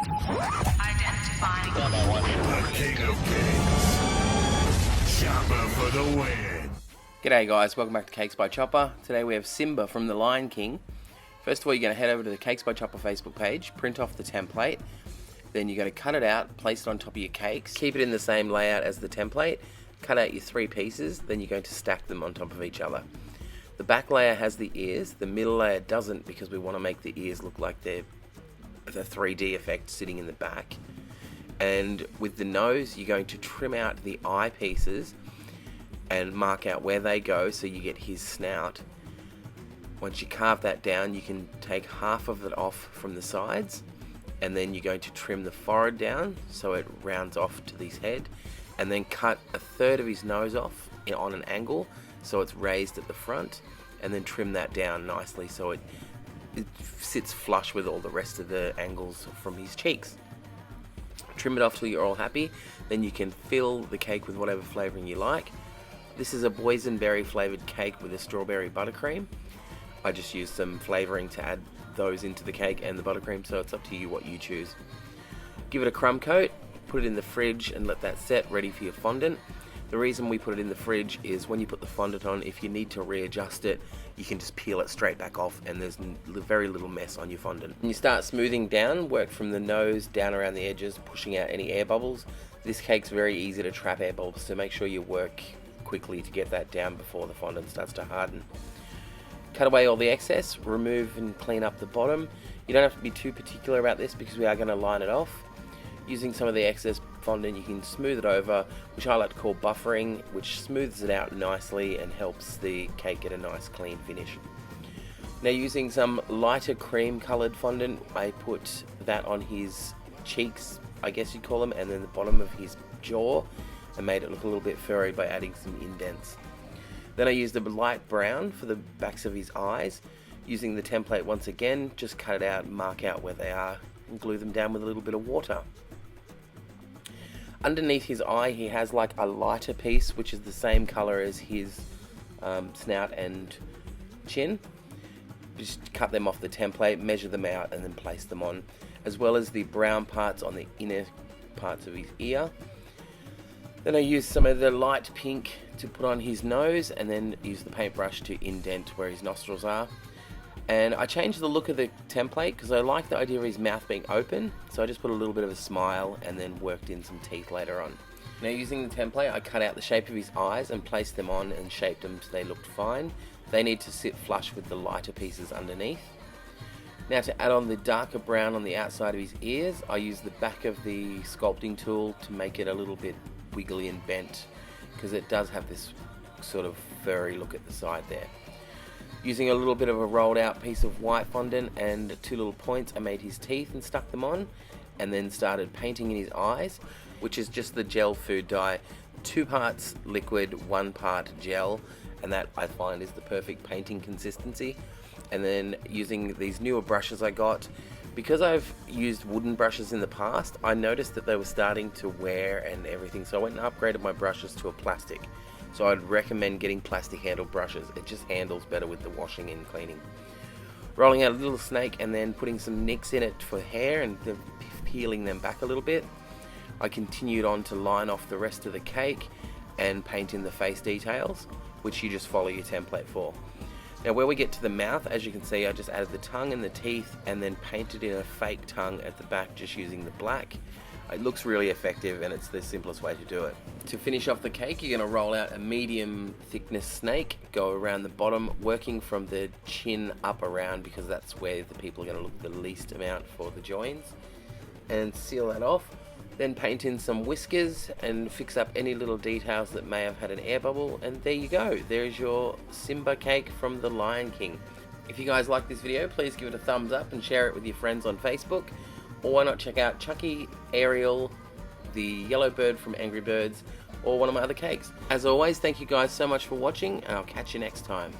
Identifying The king of cakes. Chopper for the win. G'day guys, welcome back to Cakes by Chopper. Today we have Simba from The Lion King. First of all, you're going to head over to the Cakes by Chopper Facebook page, print off the template, then you're going to cut it out, place it on top of your cakes, keep it in the same layout as the template, cut out your 3 pieces, then you're going to stack them on top of each other. The back layer has the ears, the middle layer doesn't because we want to make the ears look like they're the 3D effect sitting in the back. And with the nose, you're going to trim out the eye pieces and mark out where they go so you get his snout. Once you carve that down, you can take half of it off from the sides, and then you're going to trim the forehead down so it rounds off to his head, and then cut 1/3 of his nose off on an angle so it's raised at the front, and then trim that down nicely so it sits flush with all the rest of the angles from his cheeks. Trim it off till you're all happy, then you can fill the cake with whatever flavouring you like. This is a boysenberry flavoured cake with a strawberry buttercream. I just used some flavouring to add those into the cake and the buttercream, so it's up to you what you choose. Give it a crumb coat, put it in the fridge and let that set ready for your fondant. The reason we put it in the fridge is when you put the fondant on, if you need to readjust it, you can just peel it straight back off and there's very little mess on your fondant. When you start smoothing down, work from the nose down around the edges, pushing out any air bubbles. This cake's very easy to trap air bubbles, so make sure you work quickly to get that down before the fondant starts to harden. Cut away all the excess, remove and clean up the bottom. You don't have to be too particular about this because we are going to line it off. Using some of the excess fondant, you can smooth it over, which I like to call buffering, which smooths it out nicely and helps the cake get a nice clean finish. Now, using some lighter cream coloured fondant, I put that on his cheeks, I guess you'd call them, and then the bottom of his jaw, and made it look a little bit furry by adding some indents. Then I used a light brown for the backs of his eyes. Using the template once again, just cut it out, mark out where they are, and glue them down with a little bit of water. Underneath his eye, he has like a lighter piece, which is the same colour as his snout and chin. Just cut them off the template, measure them out, and then place them on, as well as the brown parts on the inner parts of his ear. Then I used some of the light pink to put on his nose, and then use the paintbrush to indent where his nostrils are. And I changed the look of the template because I like the idea of his mouth being open, so I just put a little bit of a smile and then worked in some teeth later on. Now, using the template, I cut out the shape of his eyes and placed them on and shaped them so they looked fine. They need to sit flush with the lighter pieces underneath. Now, to add on the darker brown on the outside of his ears, I used the back of the sculpting tool to make it a little bit wiggly and bent, because it does have this sort of furry look at the side there. Using a little bit of a rolled out piece of white fondant and 2 little points, I made his teeth and stuck them on, and then started painting in his eyes, which is just the gel food dye, 2 parts liquid, 1 part gel, and that I find is the perfect painting consistency. And then using these newer brushes I got, because I've used wooden brushes in the past, I noticed that they were starting to wear and everything, so I went and upgraded my brushes to a plastic. So I'd recommend getting plastic handled brushes. It just handles better with the washing and cleaning. Rolling out a little snake and then putting some nicks in it for hair and then peeling them back a little bit. I continued on to line off the rest of the cake and paint in the face details, which you just follow your template for. Now, where we get to the mouth, as you can see, I just added the tongue and the teeth and then painted in a fake tongue at the back just using the black. It looks really effective and it's the simplest way to do it. To finish off the cake, you're going to roll out a medium thickness snake, go around the bottom, working from the chin up around because that's where the people are going to look the least amount for the joins, and seal that off. Then paint in some whiskers and fix up any little details that may have had an air bubble, and there you go. There's your Simba cake from The Lion King. If you guys like this video, please give it a thumbs up and share it with your friends on Facebook. Or why not check out Chucky, Ariel, the yellow bird from Angry Birds, or one of my other cakes. As always, thank you guys so much for watching, and I'll catch you next time.